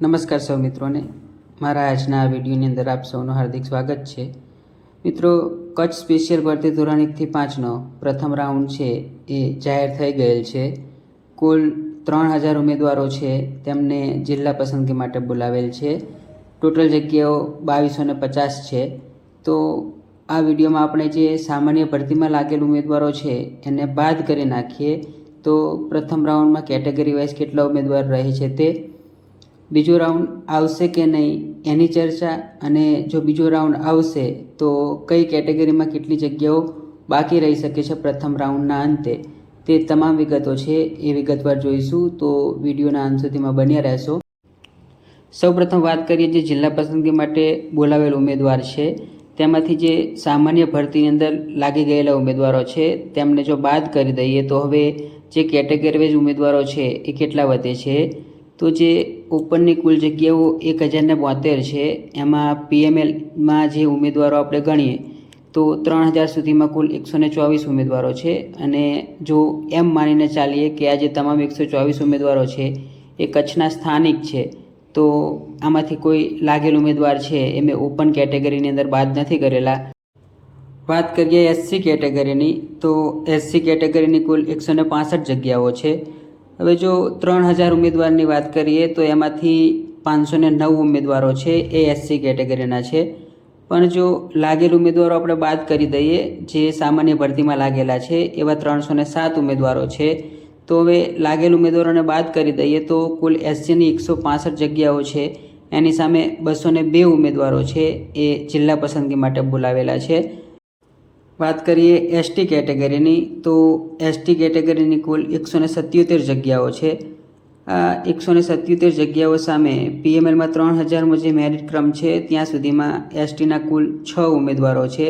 નમસ્કાર સૌ મિત્રોને મારા આજના આ વિડીયોની અંદર આપ સૌનું હાર્દિક સ્વાગત છે। મિત્રો, કચ્છ સ્પેશિયલ ભરતી ધોરણ 1 થી 5નો પ્રથમ રાઉન્ડ છે એ જાહેર થઈ ગયેલ છે। કુલ 3000 ઉમેદવારો છે તેમને જિલ્લા પસંદગી માટે બોલાવેલ છે। ટોટલ જગ્યાઓ 2250 છે। તો આ વિડીયોમાં આપણે જે સામાન્ય ભરતીમાં લાગેલ ઉમેદવારો છે એને બાદ કરી નાખીએ તો પ્રથમ રાઉન્ડમાં કેટેગરી વાઇઝ કેટલા ઉમેદવાર રહે છે તે, બીજો રાઉન્ડ આવશે કે નહીં એની ચર્ચા, અને જો બીજો રાઉન્ડ આવશે તો કઈ કેટેગરીમાં કેટલી જગ્યાઓ બાકી રહી શકે છે પ્રથમ રાઉન્ડના અંતે, તે તમામ વિગતો છે એ વિગતવાર જોઈશું। તો વિડીયોના અંત સુધીમાં બન્યા રહેશો। સૌપ્રથમ વાત કરીએ જે જિલ્લા પસંદગી માટે બોલાવેલ ઉમેદવાર છે તેમાંથી જે સામાન્ય ભરતીની અંદર લાગી ગયેલા ઉમેદવારો છે તેમને જો બાદ કરી દઈએ તો હવે જે કેટેગરી વાઇઝ ઉમેદવારો છે એ કેટલા વધે છે। તો જે ઓપનની કુલ જગ્યાઓ 1072 છે, એમાં પીએમએલમાં જે ઉમેદવારો આપણે ગણીએ તો 3000 સુધીમાં કુલ 124 ઉમેદવારો છે। અને જો એમ માનીને ચાલીએ કે આ જે તમામ 124 ઉમેદવારો છે એ કચ્છના સ્થાનિક છે, તો આમાંથી કોઈ લાગેલ ઉમેદવાર છે એ મેં ઓપન કેટેગરીની અંદર બાદ નથી કરેલા। વાત કરીએ એસસી કેટેગરીની, તો એસસી કેટેગરીની કુલ 165 જગ્યાઓ છે। હવે જો 3000 ઉમેદવારની વાત કરીએ તો એમાંથી 509 ઉમેદવારો છે એ એસસી કેટેગરીના છે। પણ જો લાગેલ ઉમેદવારો આપણે બાદ કરી દઈએ જે સામાન્ય ભરતીમાં લાગેલા છે એવા 307 ઉમેદવારો છે, તો હવે લાગેલ ઉમેદવારોને બાદ કરી દઈએ તો કુલ એસસીની 165 જગ્યાઓ છે એની સામે 202 ઉમેદવારો છે એ જિલ્લા પસંદગી માટે બોલાવેલા છે। વાત કરીએ એસટી કેટેગરીની, તો એસટી કેટેગરીની કુલ 177 જગ્યાઓ છે। આ 177 જગ્યાઓ સામે પીએમએલમાં 3000નો જે મેરિટ ક્રમ છે ત્યાં સુધીમાં એસટીના કુલ 6 ઉમેદવારો છે।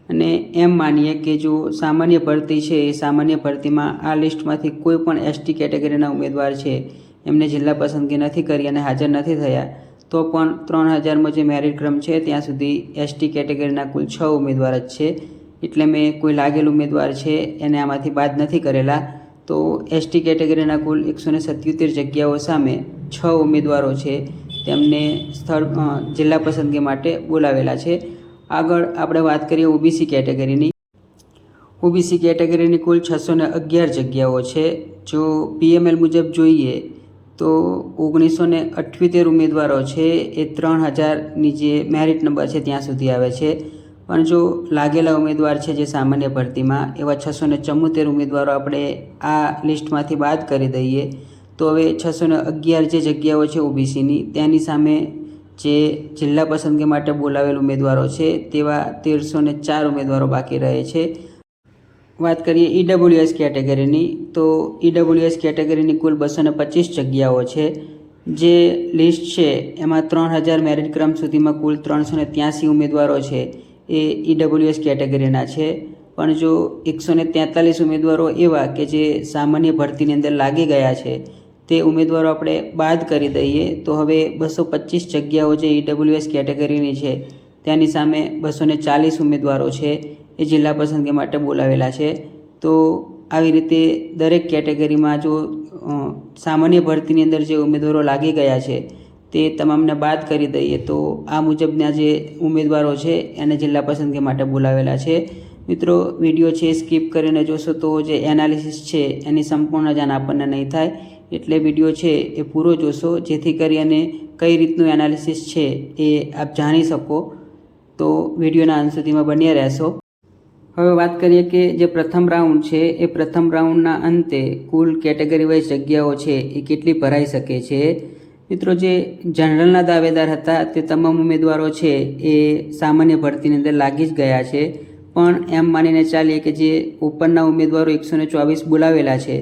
અને એમ માનીએ કે જો સામાન્ય ભરતી છે એ સામાન્ય ભરતીમાં આ લિસ્ટમાંથી કોઈ પણ એસટી કેટેગરીના ઉમેદવાર છે એમને જિલ્લા પસંદગી નથી કરી અને હાજર નથી થયા, તો પણ 3000માં જે મેરિટ ક્રમ છે ત્યાં સુધી એસટી કેટેગરીના કુલ 6 ઉમેદવાર જ છે, એટલે મેં કોઈ લાગેલ ઉમેદવાર છે એને આમાંથી બાદ નથી કરેલા। તો એસટી કેટેગરીના કુલ 177 જગ્યાઓ સામે 6 ઉમેદવારો છે તેમને જિલ્લા પસંદગી માટે બોલાવેલા છે। આગળ આપણે વાત કરીએ ઓબીસી કેટેગરીની। ઓબીસી કેટેગરીની કુલ 611 જગ્યાઓ છે। જો પીએમએલ મુજબ જોઈએ તો 1978 ઉમેદવારો છે એ 3000ની જે મેરિટ નંબર છે ત્યાં સુધી આવે છે। પણ જો લાગેલા ઉમેદવાર છે જે સામાન્ય ભરતીમાં એવા 674 ઉમેદવારો આપણે આ લિસ્ટમાંથી બાદ કરી દઈએ તો હવે 611 જે જગ્યાઓ છે ઓબીસીની તેની સામે જે જિલ્લા પસંદગી માટે બોલાવેલ ઉમેદવારો છે તેવા 1304 ઉમેદવારો બાકી રહે છે। વાત કરીએ ઈડબ્લ્યુએસ કેટેગરીની, તો ઈડબ્લ્યુએસ કેટેગરીની કુલ 225 જગ્યાઓ છે। જે લિસ્ટ છે એમાં 3000 મેરિટ ક્રમ સુધીમાં કુલ 383 ઉમેદવારો છે એ ઈડબ્લ્યુએસ કેટેગરીના છે। પણ જો 143 ઉમેદવારો એવા કે જે સામાન્ય ભરતીની અંદર લાગી ગયા છે તે ઉમેદવારો આપણે બાદ કરી દઈએ તો હવે 225 જગ્યાઓ જે ઈડબ્લ્યુએસ કેટેગરીની છે તેની સામે 240 ઉમેદવારો છે એ જિલ્લા પસંદગી માટે બોલાવેલા છે। તો આવી રીતે દરેક કેટેગરીમાં જો સામાન્ય ભરતીની અંદર જે ઉમેદવારો લાગી ગયા છે તે તમામને બાદ કરી દઈએ તો આ મુજબના જે ઉમેદવારો છે એને જિલ્લા પસંદગી માટે બોલાવેલા છે। મિત્રો, વિડીયો છે સ્કીપ કરીને જોશો તો જે એનાલિસિસ છે એની સંપૂર્ણ જાણ આપણને નહીં થાય, એટલે વિડીયો છે એ પૂરો જોશો જેથી કરી અને કઈ રીતનું એનાલિસિસ છે એ આપ જાણી શકો। તો વિડીયોના અંત સુધીમાં બન્યા રહેશો। હવે વાત કરીએ કે જે પ્રથમ રાઉન્ડ છે એ પ્રથમ રાઉન્ડના અંતે કુલ કેટેગરી વાઇઝ જગ્યાઓ છે એ કેટલી ભરાઈ શકે છે। મિત્રો, જે જનરલના દાવેદાર હતા તે તમામ ઉમેદવારો છે એ સામાન્ય ભરતીની અંદર લાગી જ ગયા છે। પણ એમ માનીને ચાલીએ કે જે ઓપનના ઉમેદવારો 124 બોલાવેલા છે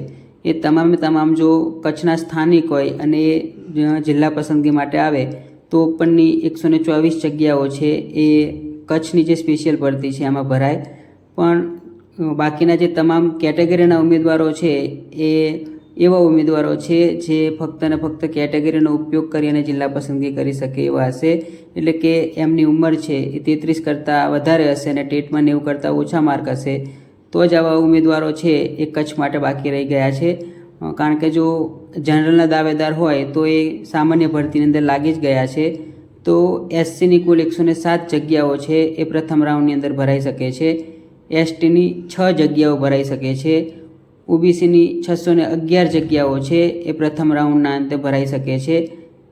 એ તમામ જો કચ્છના સ્થાનિક હોય અને એ જિલ્લા પસંદગી માટે આવે તો ઓપનની 124 જગ્યાઓ છે એ કચ્છની જે સ્પેશિયલ ભરતી છે એમાં ભરાય। પણ બાકીના જે તમામ કેટેગરીના ઉમેદવારો છે એ એવા ઉમેદવારો છે જે ફક્ત ને ફક્ત કેટેગરીનો ઉપયોગ કરી અને જિલ્લા પસંદગી કરી શકે એવા હશે, એટલે કે એમની ઉંમર છે એ 33 કરતાં વધારે હશે અને ટેટમાં 90 કરતાં ઓછા માર્ક હશે, તો જ આવા ઉમેદવારો છે એ કચ્છ માટે બાકી રહી ગયા છે। કારણ કે જો જનરલના દાવેદાર હોય તો એ સામાન્ય ભરતીની અંદર લાગી જ ગયા છે. તો એસસીની કુલ 107 જગ્યાઓ છે એ પ્રથમ રાઉન્ડની અંદર ભરાઈ શકે છે. એસટીની 6 જગ્યાઓ ભરાઈ શકે છે. ઓબીસીની 611 જગ્યાઓ છે એ પ્રથમ રાઉન્ડના અંતે ભરાઈ શકે છે.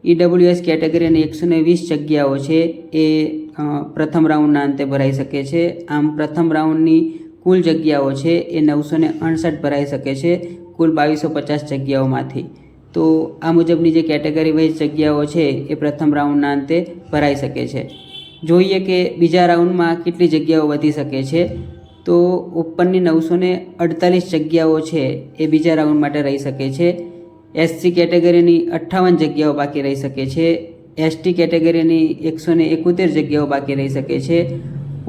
ઈડબ્લ્યુએસ કેટેગરીની 120 જગ્યાઓ છે એ પ્રથમ રાઉન્ડના અંતે ભરાઈ શકે છે. આમ પ્રથમ રાઉન્ડની કુલ જગ્યાઓ છે એ 968 ભરાઈ શકે છે કુલ 2250 જગ્યાઓમાંથી. તો આ મુજબની જે કેટેગરી વાઇઝ જગ્યાઓ છે એ પ્રથમ રાઉન્ડના અંતે ભરાઈ શકે છે. જોઈએ કે બીજા રાઉન્ડમાં કેટલી જગ્યાઓ વધી શકે છે. તો ઓપનની 948 જગ્યાઓ છે એ બીજા રાઉન્ડ માટે રહી શકે છે. એસસી કેટેગરીની 58 જગ્યાઓ બાકી રહી શકે છે. એસટી કેટેગરીની 171 જગ્યાઓ બાકી રહી શકે છે.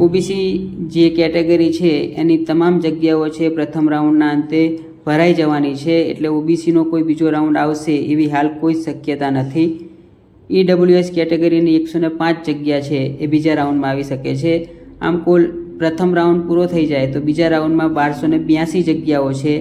ઓબીસી જે કેટેગરી છે એની તમામ જગ્યાઓ છે પ્રથમ રાઉન્ડના અંતે ભરાઈ જવાની છે. એટલે ઓબીસીનો કોઈ બીજો રાઉન્ડ આવશે એવી હાલ કોઈ શક્યતા નથી. ઈડબ્લ્યુએસ કેટેગરીની 105 જગ્યા છે એ બીજા રાઉન્ડમાં આવી શકે છે. આમ કુલ પ્રથમ રાઉન્ડ પૂરો થઈ જાય તો બીજા રાઉન્ડમાં 1282 જગ્યાઓ છે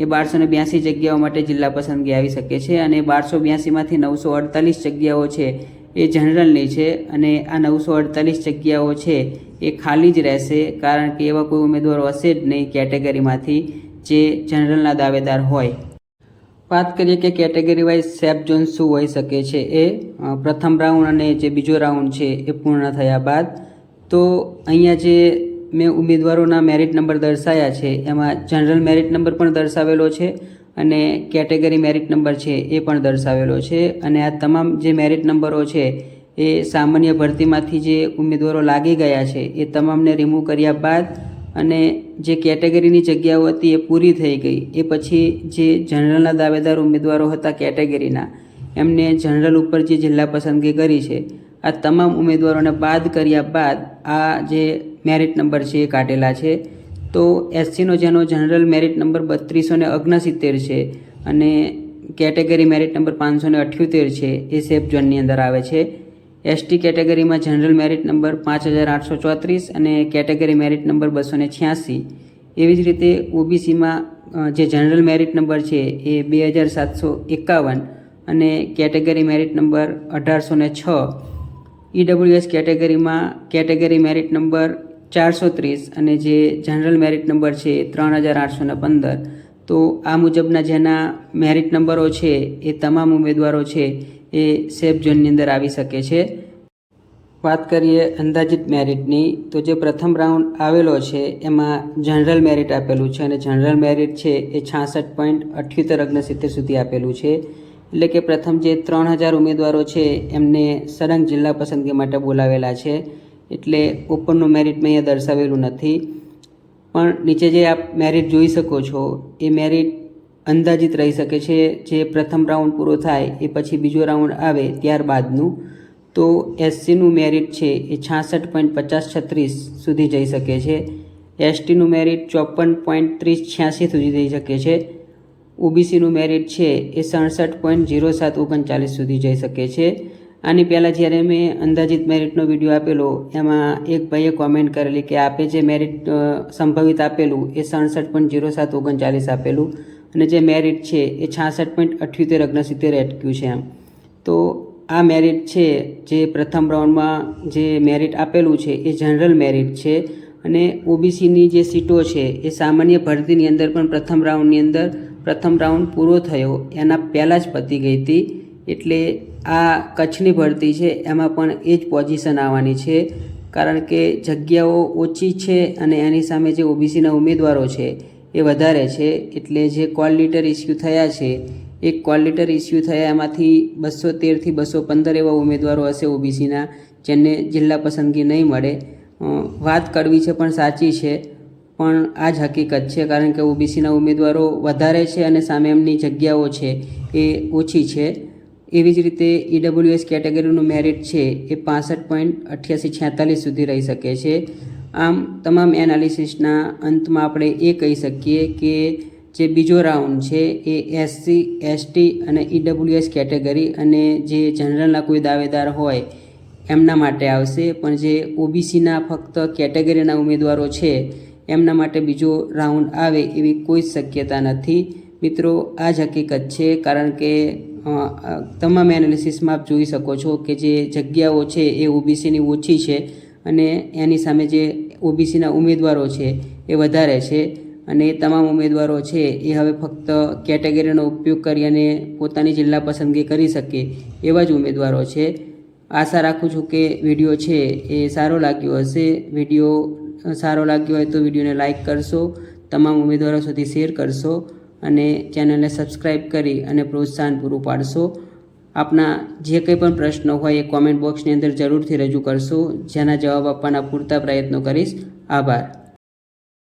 એ 1282 જગ્યાઓ માટે જિલ્લા પસંદગી આવી શકે છે. અને 1282માંથી 948 જગ્યાઓ છે એ જનરલની છે. અને આ 948 જગ્યાઓ છે એ ખાલી જ રહેશે, કારણ કે એવા કોઈ ઉમેદવારો હશે જ નહીં કેટેગરીમાંથી જે જનરલના દાવેદાર હોય. વાત કરીએ કે કેટેગરી વાઇઝ સેફ ઝોન શું હોઈ શકે છે. એ પ્રથમ રાઉન્ડ અને જે બીજો રાઉન્ડ છે એ પૂર્ણ થયા બાદ તો અહીંયા જે મેં ઉમેદવારોના મેરિટ નંબર દર્શાવ્યા છે એમાં જનરલ મેરિટ નંબર પણ દર્શાવેલો છે અને કેટેગરી મેરિટ નંબર છે એ પણ દર્શાવેલો છે. અને આ તમામ જે મેરિટ નંબરો છે એ સામાન્ય ભરતીમાંથી જે ઉમેદવારો લાગી ગયા છે એ તમામને રિમૂવ કર્યા બાદ અને જે કેટેગરીની જગ્યાઓ હતી એ પૂરી થઈ ગઈ એ પછી જે જનરલના દાવેદાર ઉમેદવારો હતા કેટેગરીના એમને જનરલ ઉપર જે જિલ્લા પસંદગી કરી છે આ તમામ ઉમેદવારોને બાદ કર્યા બાદ આ જે મેરિટ નંબર છે એ કાઢેલા છે. તો એસસીનો જેનો જનરલ મેરિટ નંબર 3269 છે અને કેટેગરી મેરિટ નંબર 578 છે એ સેફ ઝોનની અંદર આવે છે. એસટી કેટેગરીમાં જનરલ મેરિટ નંબર 5834 અને કેટેગરી મેરિટ નંબર 286. એવી જ રીતે ઓબીસીમાં જે જનરલ મેરિટ નંબર છે એ 2751 અને કેટેગરી મેરિટ નંબર 1806. ઈડબ્લ્યુએસ કેટેગરીમાં કેટેગરી મેરિટ નંબર 430 અને જે જનરલ મેરિટ નંબર છે 3815. તો આ મુજબના જેના મેરિટ નંબરો છે એ તમામ ઉમેદવારો છે એ સેફ ઝોનની અંદર આવી શકે છે. વાત કરીએ અંદાજિત મેરિટની તો જે પ્રથમ રાઉન્ડ આવેલો છે એમાં જનરલ મેરિટ આપેલું છે અને જનરલ મેરિટ છે એ 66.78 સુધી આપેલું છે. એટલે કે પ્રથમ જે 3000 ઉમેદવારો છે એમને સળંગ જિલ્લા પસંદગી માટે બોલાવેલા છે. એટલે ઓપનનું મેરિટ મેં અહીંયા દર્શાવેલું નથી, પણ નીચે જે આપ મેરિટ જોઈ શકો છો એ મેરિટ અંદાજિત રહી શકે છે. જે પ્રથમ રાઉન્ડ પૂરો થાય એ પછી બીજો રાઉન્ડ આવે ત્યારબાદનું. તો એસસીનું મેરિટ છે એ 66.5036 સુધી જઈ શકે છે. એસટીનું મેરિટ 54.3086 સુધી જઈ શકે છે. ઓબીસીનું મેરિટ છે એ 67.0739 સુધી જઈ શકે છે. આની પહેલાં જ્યારે મેં અંદાજિત મેરિટનો વિડીયો આપેલો એમાં એક ભાઈએ કોમેન્ટ કરેલી કે આપે જે મેરિટ સંભવિત આપેલું એ 67.0739 આપેલું અને જે મેરિટ છે એ 66.7869 અટક્યું છે એમ. તો આ મેરિટ છે જે પ્રથમ રાઉન્ડમાં જે મેરિટ આપેલું છે એ જનરલ મેરિટ છે. અને ઓબીસીની જે સીટો છે એ સામાન્ય ભરતીની અંદર પણ પ્રથમ રાઉન્ડની અંદર પ્રથમ રાઉન્ડ પૂરો થયો એના પહેલાં જ પતી ગઈ હતી. એટલે આ કચ્છની ભરતી છે એમાં પણ એ જ પોઝિશન આવવાની છે, કારણ કે જગ્યાઓ ઓછી છે અને એની સામે જે ઓબીસીના ઉમેદવારો છે એ વધારે છે. એટલે જે કોલ લેટર ઇસ્યુ થયા છે એ કોલ લેટર ઇસ્યુ થયા એમાંથી 213 થી 215 એવા ઉમેદવારો હશે ઓબીસીના જેને જિલ્લા પસંદગી નહીં મળે. વાત કડવી છે પણ સાચી છે, પણ આ જ હકીકત છે, કારણ કે ઓબીસીના ઉમેદવારો વધારે છે અને સામે એમની જગ્યાઓ છે એ ઓછી છે. એવી જ રીતે ઈડબ્લ્યુએસ કેટેગરીનું મેરિટ છે એ 65.8846 સુધી રહી શકે છે. આમ તમામ એનાલિસિસના અંતમાં આપણે એ કહી શકીએ કે જે બીજો રાઉન્ડ છે એ એસસી, એસટી અને ઈડબ્લ્યુએસ કેટેગરી અને જે જનરલના કોઈ દાવેદાર હોય એમના માટે આવશે. પણ જે ઓબીસીના ફક્ત કેટેગરીના ઉમેદવારો છે એમના માટે બીજો રાઉન્ડ આવે એવી કોઈ શક્યતા નથી. મિત્રો આ જ હકીકત છે, કારણ કે તમામ એનાલિસિસમાં આપ જોઈ શકો છો કે જે જગ્યાઓ છે એ ઓબીસીની ઓછી છે અને એની સામે જે ઓબીસીના ઉમેદવારો છે એ વધારે છે, અને એ તમામ ઉમેદવારો છે એ હવે ફક્ત કેટેગરીનો ઉપયોગ કરી અને પોતાની જિલ્લા પસંદગી કરી શકે એવા જ ઉમેદવારો છે. આશા રાખું છું કે વિડીયો છે એ સારો લાગ્યો હશે. વિડીયો સારો લાગ્યો હોય તો વિડીયોને લાઇક કરશો, તમામ ઉમેદવારો સુધી શેર કરશો અને ચેનલને સબસ્ક્રાઈબ કરી અને પ્રોત્સાહન પૂરું પાડશો. આપના જે કંઈ પણ પ્રશ્નો હોય એ કોમેન્ટ બોક્સની અંદર જરૂરથી રજૂ કરશો, જેના જવાબ આપવાના પૂરતા પ્રયત્નો કરીશ. આભાર.